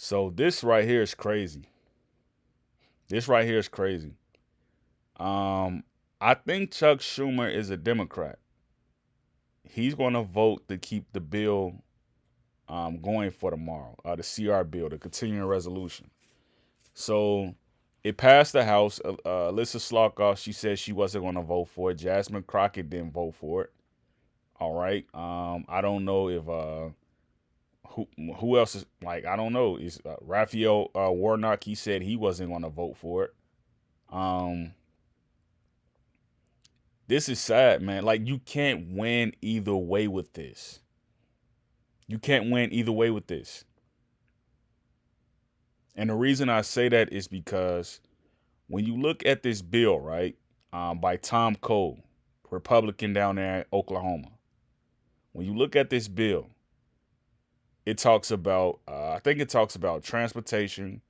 So this right here is crazy. This right here is crazy. Um, I think Chuck Schumer is a Democrat. He's going to vote to keep the bill going for tomorrow, the CR bill, the continuing resolution. So it passed the House. Alyssa Slockoff, she said she wasn't going to vote for it. Jasmine Crockett didn't vote for it. All right. I don't know if who else is like, I don't know. Is Raphael Warnock? He said he wasn't going to vote for it. Um, this is sad, man. Like you can't win either way with this. You can't win either way with this. And the reason I say that is because when you look at this bill, right, by Tom Cole, Republican down there in Oklahoma, when you look at this bill, it talks about, I think it talks about transportation.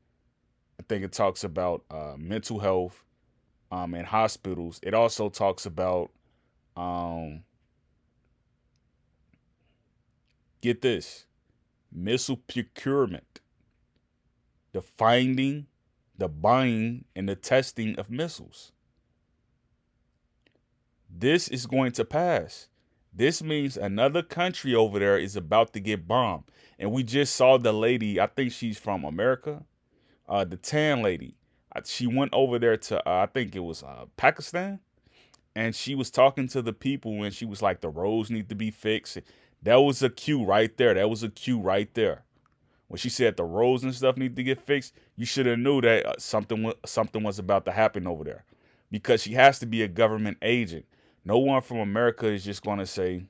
I think it talks about mental health in hospitals. It also talks about, um, get this, missile procurement, the finding, the buying, and the testing of missiles. This is going to pass. This means another country over there is about to get bombed. And we just saw the lady, I think she's from America, the tan lady. She went over there to, I think it was Pakistan, and she was talking to the people and she was like, the roads need to be fixed. That was a cue right there. That was a cue right there. When she said the roads and stuff need to get fixed, you should have knew that something was about to happen over there, because she has to be a government agent. No one from America is just going to say,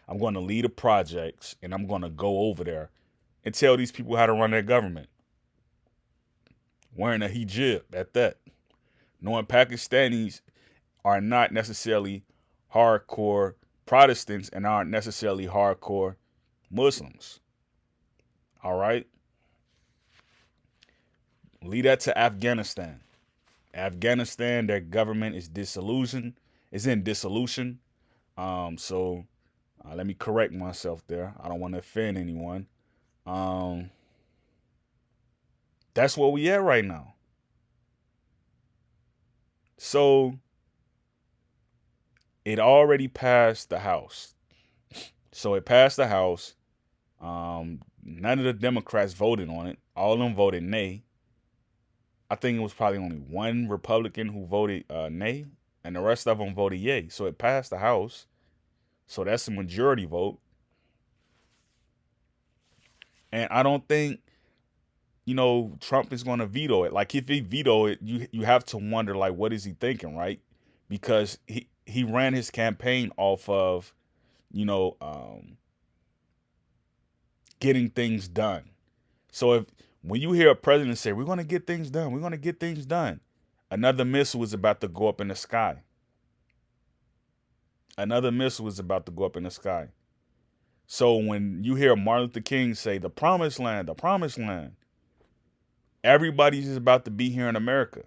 "I'm going to lead the projects and I'm going to go over there and tell these people how to run their government," wearing a hijab at that. Knowing Pakistanis are not necessarily hardcore Protestants and aren't necessarily hardcore Muslims. All right, lead that to Afghanistan. Afghanistan, their government is disillusioned, is in dissolution. So let me correct myself there. I don't want to offend anyone. Um, that's where we at right now. So it already passed the House. So it passed the House. None of the Democrats voted on it. All of them voted nay. I think it was probably only one Republican who voted nay, and the rest of them voted yay. So it passed the House. So that's a majority vote. And I don't think, Trump is going to veto it. Like if he veto it, you have to wonder, like, what is he thinking, right? Because he ran his campaign off of, you know, um, getting things done. So if when you hear a president say, "We're going to get things done, we're going to get things done," another missile is about to go up in the sky. Another missile is about to go up in the sky. So when you hear Martin Luther King say, "The promised land, the promised land," everybody's about to be here in America.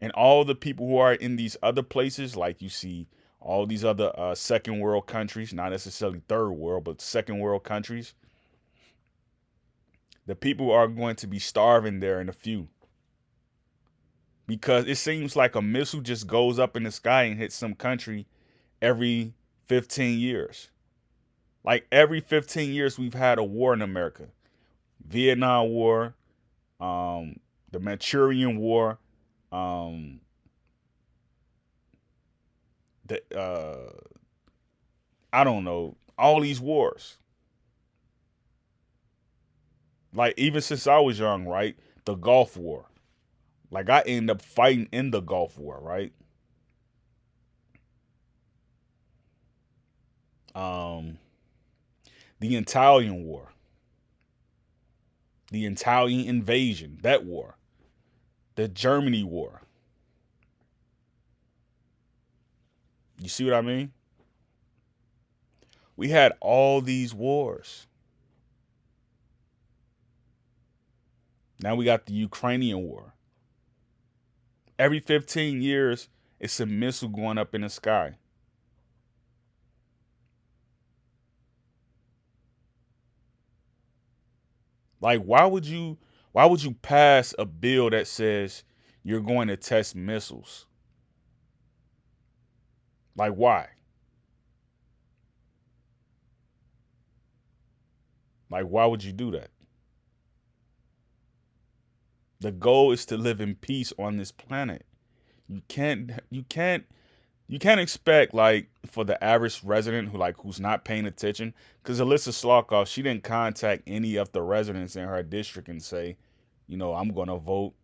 And all the people who are in these other places, like you see all these other second world countries, not necessarily third world, but second world countries, the people are going to be starving there in a few. Because it seems like a missile just goes up in the sky and hits some country every 15 years. Like every 15 years, we've had a war in America. Vietnam War, the Manchurian War, um, the I don't know, all these wars. Like even since I was young, right? The Gulf War. Like I ended up fighting in the Gulf War, right? Um, the Italian War, the Italian invasion, that war, the Germany War. You see what I mean? We had all these wars. Now we got the Ukrainian War. Every 15 years, it's a missile going up in the sky. Like, why would you pass a bill that says you're going to test missiles? Like, why? Like, why would you do that? The goal is to live in peace on this planet. You can't expect, like, for the average resident who's not paying attention, because Alyssa Slockoff, she didn't contact any of the residents in her district and say, I'm gonna vote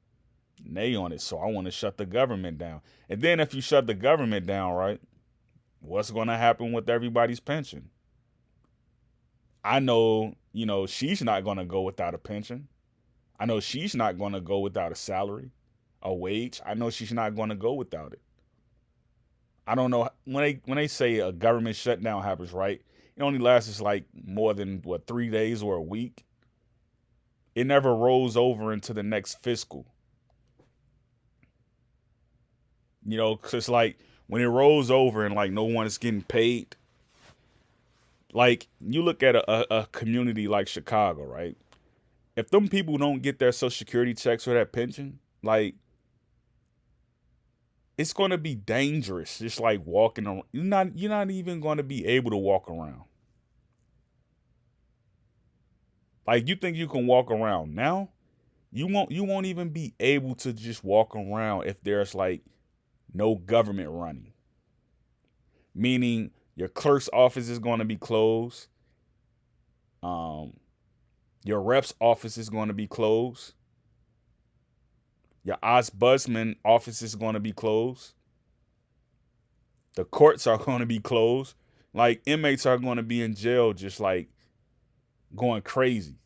nay on it, so I want to shut the government down. And then if you shut the government down, right, what's gonna happen with everybody's pension? I know, she's not gonna go without a pension. I know she's not gonna go without a salary, a wage. I know she's not gonna go without it. I don't know when they say a government shutdown happens, right? It only lasts like more than 3 days or a week. It never rolls over into the next fiscal. Cause like when it rolls over and like no one is getting paid, like you look at a community like Chicago, right? If them people don't get their social security checks or that pension, like it's gonna be dangerous. Just like walking around. You're not even gonna be able to walk around. Like you think you can walk around now? You won't even be able to just walk around if there's like no government running. Meaning your clerk's office is going to be closed. Um, your rep's office is going to be closed. Your ombudsman office is going to be closed. The courts are going to be closed. Like inmates are going to be in jail, just like going crazy.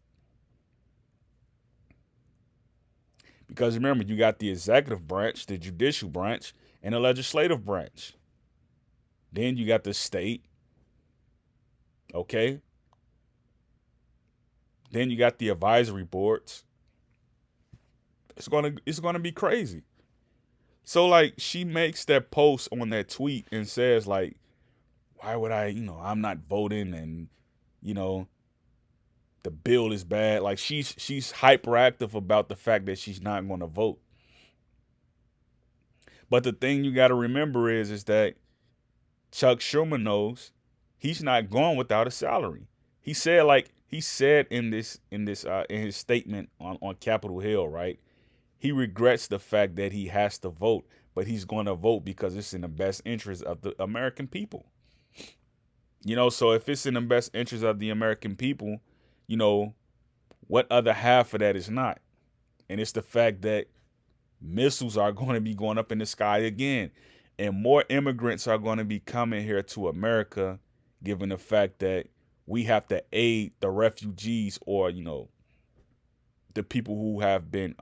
Because remember, you got the executive branch, the judicial branch, and the legislative branch. Then you got the state, okay? Then you got the advisory boards. It's gonna be crazy. So like she makes that post on that tweet and says like, why would I'm not voting, and you know the bill is bad. Like she's hyperactive about the fact that she's not going to vote. But the thing you got to remember is that Chuck Schumer knows he's not going without a salary. He said in his statement on Capitol Hill, right? He regrets the fact that he has to vote, but he's going to vote because it's in the best interest of the American people. So if it's in the best interest of the American people, you know, what other half of that is not? And it's the fact that missiles are going to be going up in the sky again, and more immigrants are going to be coming here to America, given the fact that we have to aid the refugees, or the people who have been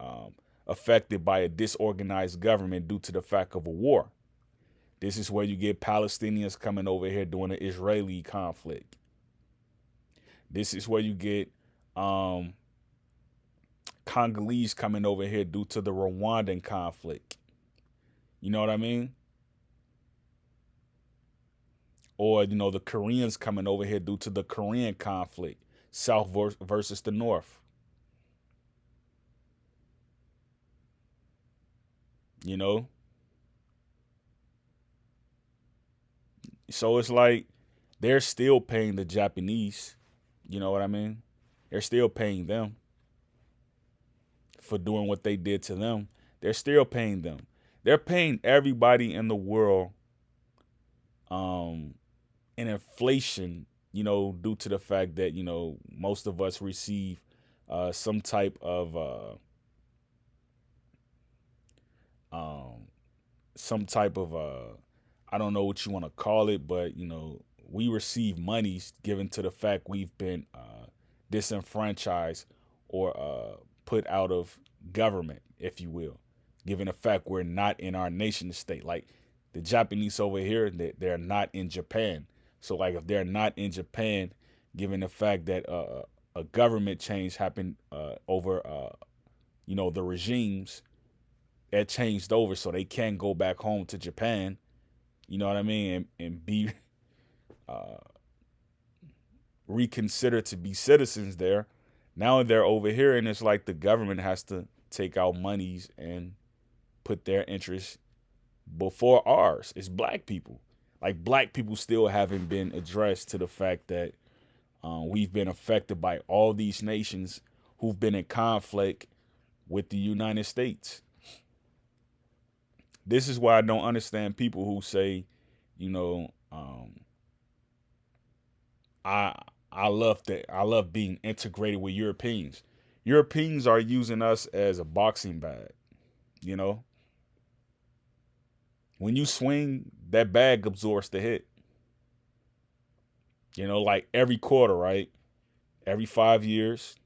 affected by a disorganized government due to the fact of a war. This is where you get Palestinians coming over here during the Israeli conflict. This is where you get Congolese coming over here due to the Rwandan conflict. You know what I mean? Or, the Koreans coming over here due to the Korean conflict, South versus the North. You know? So it's like they're still paying the Japanese. You know what I mean? They're still paying them for doing what they did to them. They're still paying them. They're paying everybody in the world in inflation, due to the fact that, most of us receive some type of um, I don't know what you want to call it, but we receive monies given to the fact we've been disenfranchised, or put out of government, if you will, given the fact we're not in our nation state. Like the Japanese over here, they're not in Japan. So like if they're not in Japan, given the fact that a government change happened over the regimes that changed over, so they can't go back home to Japan. You know what I mean, and be reconsidered to be citizens there. Now they're over here, and it's like the government has to take out monies and put their interests before ours. It's black people. Like black people still haven't been addressed to the fact that we've been affected by all these nations who've been in conflict with the United States. This is why I don't understand people who say, you know, I I love being integrated with Europeans. Europeans are using us as a boxing bag. You know, when you swing, that bag absorbs the hit. You know, like every quarter, right? Every 5 years,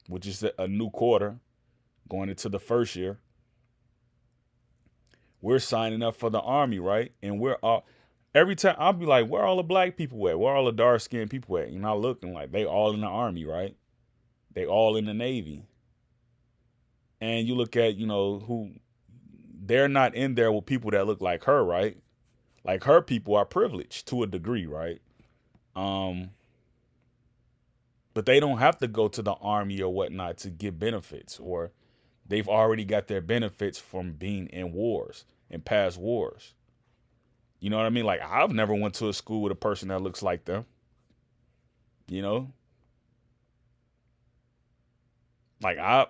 which is a new quarter going into the first year, we're signing up for the army, right? And we're all every time I'll be like, where are all the black people at? Where are all the dark skinned people at? You know, looking like they all in the army, right? They all in the Navy. And you look at, who they're not in there with people that look like her, right? Like her people are privileged to a degree, right? Um, but they don't have to go to the army or whatnot to get benefits, or they've already got their benefits from being in wars, in past wars. You know what I mean? Like I've never went to a school with a person that looks like them. You know, like I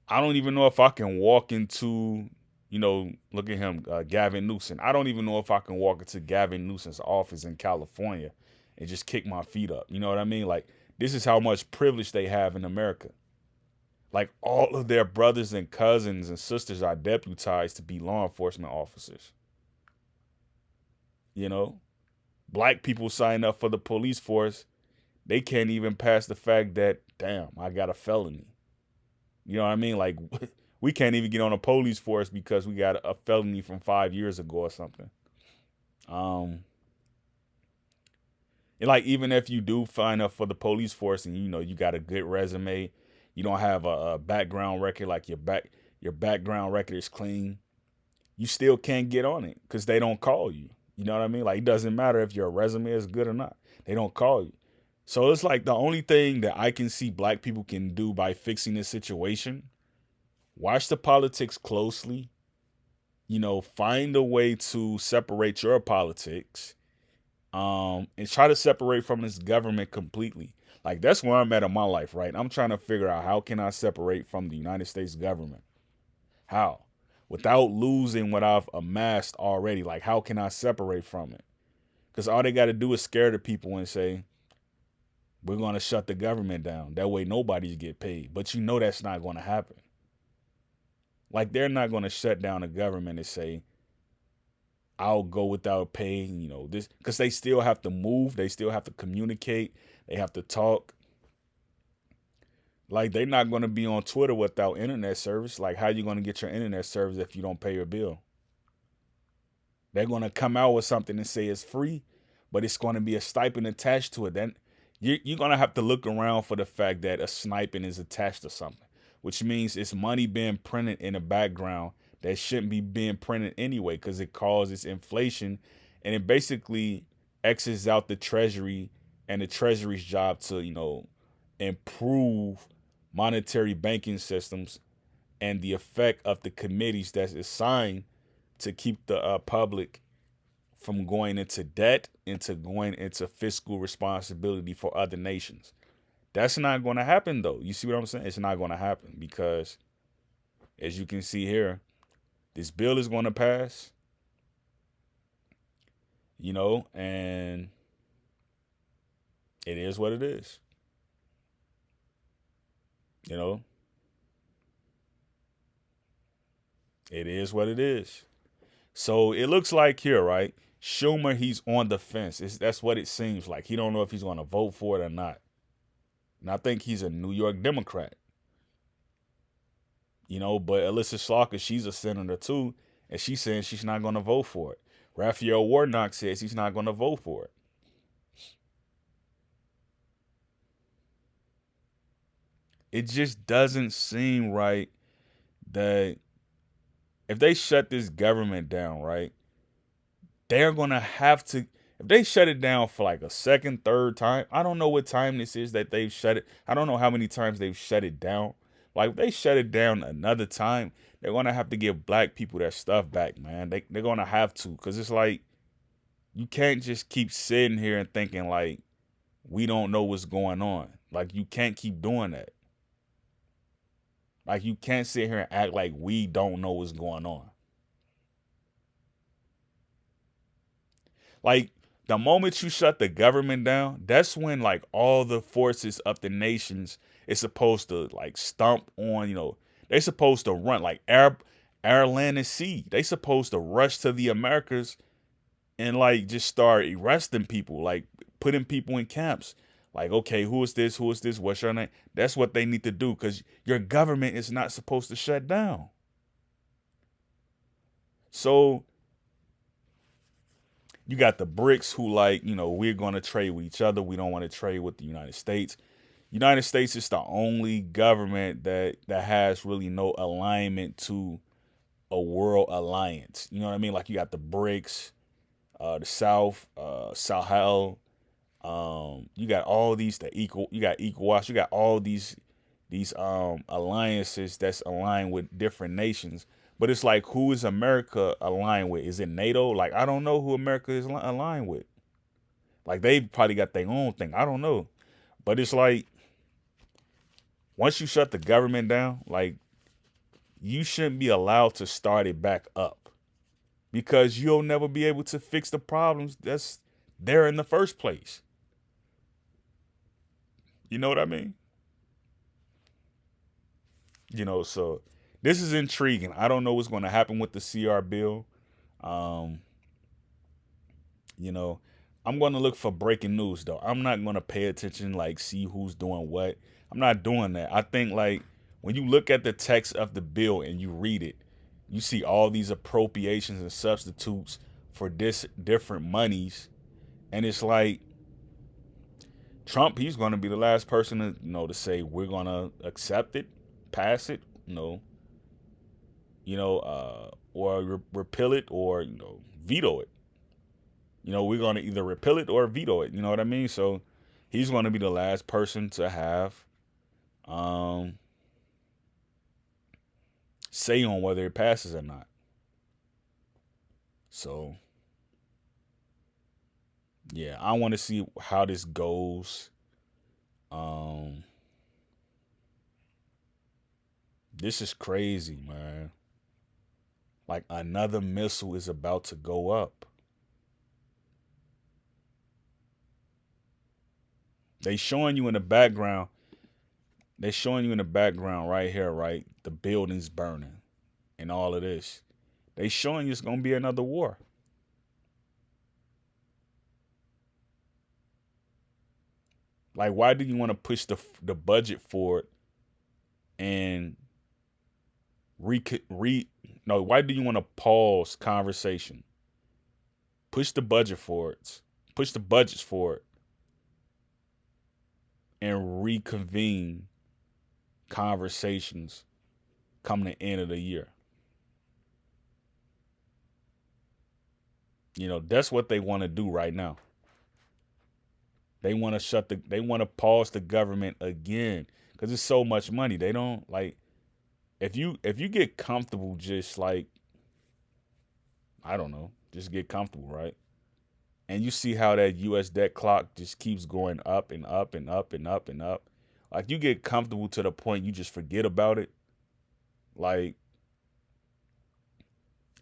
don't even know if I can walk into, look at him, Gavin Newsom. I don't even know if I can walk into Gavin Newsom's office in California and just kick my feet up. You know what I mean? Like this is how much privilege they have in America. Like all of their brothers and cousins and sisters are deputized to be law enforcement officers. You know, black people sign up for the police force. They can't even pass the fact that, damn, I got a felony. You know what I mean? Like we can't even get on a police force because we got a felony from 5 years ago or something. Um, and like even if you do sign up for the police force and you got a good resume, you don't have a background record, like your background record is clean, you still can't get on it because they don't call you. You know what I mean? Like it doesn't matter if your resume is good or not. They don't call you. So it's like the only thing that I can see black people can do by fixing this situation, watch the politics closely, find a way to separate your politics, and try to separate from this government completely. Like that's where I'm at in my life, right? I'm trying to figure out how can I separate from the United States government? How? Without losing what I've amassed already. Like how can I separate from it? Because all they got to do is scare the people and say, we're going to shut the government down. That way nobody's get paid. But that's not going to happen. Like they're not going to shut down the government and say, I'll go without paying, this, because they still have to move. They still have to communicate. They have to talk. Like they're not going to be on Twitter without internet service. Like how you going to get your internet service if you don't pay your bill? They're going to come out with something and say it's free, but it's going to be a stipend attached to it. Then you're going to have to look around for the fact that a stipend is attached to something, which means it's money being printed in the background that shouldn't be being printed anyway because it causes inflation, and it basically X's out the treasury and the treasury's job to, improve monetary banking systems and the effect of the committees that's assigned to keep the public from going into debt, into going into fiscal responsibility for other nations. That's not going to happen, though. You see what I'm saying? It's not going to happen because, as you can see here, this bill is going to pass, and it is what it is. You know, it is what it is. So it looks like here, right? Schumer, he's on the fence. That's what it seems like. He don't know if he's going to vote for it or not. And I think he's a New York Democrat. But Alyssa Schlocker, she's a senator too, and she's saying she's not going to vote for it. Raphael Warnock says he's not going to vote for it. It just doesn't seem right that if they shut this government down, right, they're going to have to. If they shut it down for like a second, third time, I don't know what time this is that they've shut it. I don't know how many times they've shut it down. Like if they shut it down another time, they're gonna have to give black people their stuff back, man. They're gonna have to, cause it's like you can't just keep sitting here and thinking like we don't know what's going on. Like you can't keep doing that. Like you can't sit here and act like we don't know what's going on. Like the moment you shut the government down, that's when like all the forces of the nations is supposed to like stomp on, they supposed to run like air, land, and sea. They supposed to rush to the Americas and like just start arresting people, like putting people in camps. Like, okay, who is this? Who is this? What's your name? That's what they need to do because your government is not supposed to shut down. So you got the BRICS who like, we're going to trade with each other. We don't want to trade with the United States. United States is the only government that has really no alignment to a world alliance. You know what I mean? Like you got the BRICS, the South, Sahel. You got all these you got ECOWAS. You got all these alliances that's aligned with different nations. But it's like, who is America aligned with? Is it NATO? Like, I don't know who America is aligned with. Like, they probably got their own thing. I don't know. But it's like, once you shut the government down, like, you shouldn't be allowed to start it back up because you'll never be able to fix the problems that's there in the first place. You know what I mean? So this is intriguing. I don't know what's going to happen with the CR bill. Um, you know, I'm going to look for breaking news though. I'm not going to pay attention, like see who's doing what. I'm not doing that. I think like when you look at the text of the bill and you read it, you see all these appropriations and substitutes for different monies, and it's like Trump, he's going to be the last person to to say we're going to accept it, pass it, or repeal it or veto it. We're going to either repeal it or veto it. You know what I mean? So he's going to be the last person to have um, say on whether it passes or not. So yeah, I want to see how this goes. Um, this is crazy, man. Like another missile is about to go up. They showing you in the background. They're showing you in the background right here, right? The buildings burning and all of this. They showing you it's gonna be another war. Like, why do you want to push the budget forward and re re? No, why do you want to pause conversation? Push the budget forward. Push the budgets forward and reconvene conversations come the end of the year. That's what they want to do right now. They want to they want to pause the government again because it's so much money. They don't like if you get comfortable, just like I don't know, just get comfortable, right? And you see how that U.S. debt clock just keeps going up and up and up and up and up. Like you get comfortable to the point you just forget about it. Like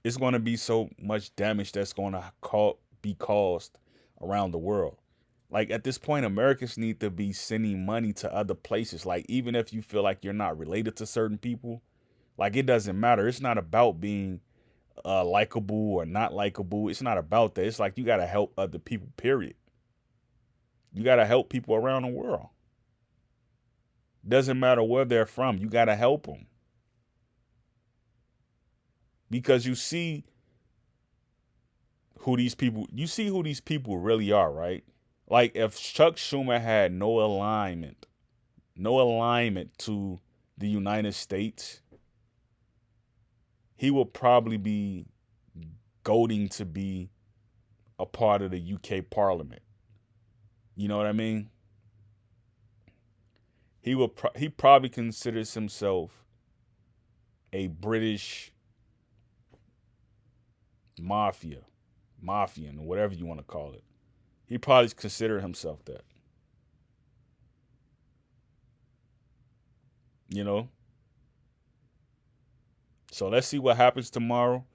it's going to be so much damage that's going to be caused around the world. Like at this point, Americans need to be sending money to other places. Like even if you feel like you're not related to certain people, like it doesn't matter. It's not about being likable or not likable. It's not about that. It's like you got to help other people, period. You got to help people around the world. Doesn't matter where they're from. You got to help them. Because you see who these people really are, right? Like if Chuck Schumer had no alignment to the United States, he will probably be goading to be a part of the UK Parliament. You know what I mean? He probably considers himself a British mafia, mafian, or whatever you want to call it. He probably considered himself that. You know. So let's see what happens tomorrow.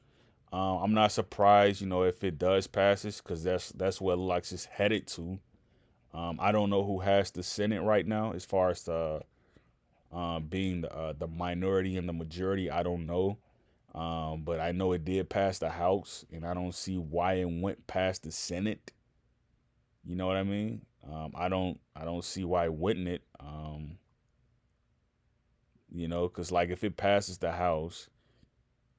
I'm not surprised, if it does pass this, because that's what Lux is headed to. I don't know who has the Senate right now, as far as the being the minority and the majority. I don't know, but I know it did pass the House, and I don't see why it went past the Senate. You know what I mean? I don't see why it wouldn't it. Because like if it passes the House,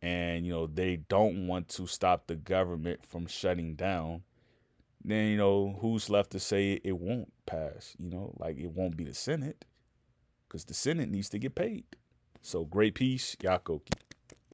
and they don't want to stop the government from shutting down, then who's left to say it won't pass? Like it won't be the Senate, because the Senate needs to get paid. So great piece, Yakoki.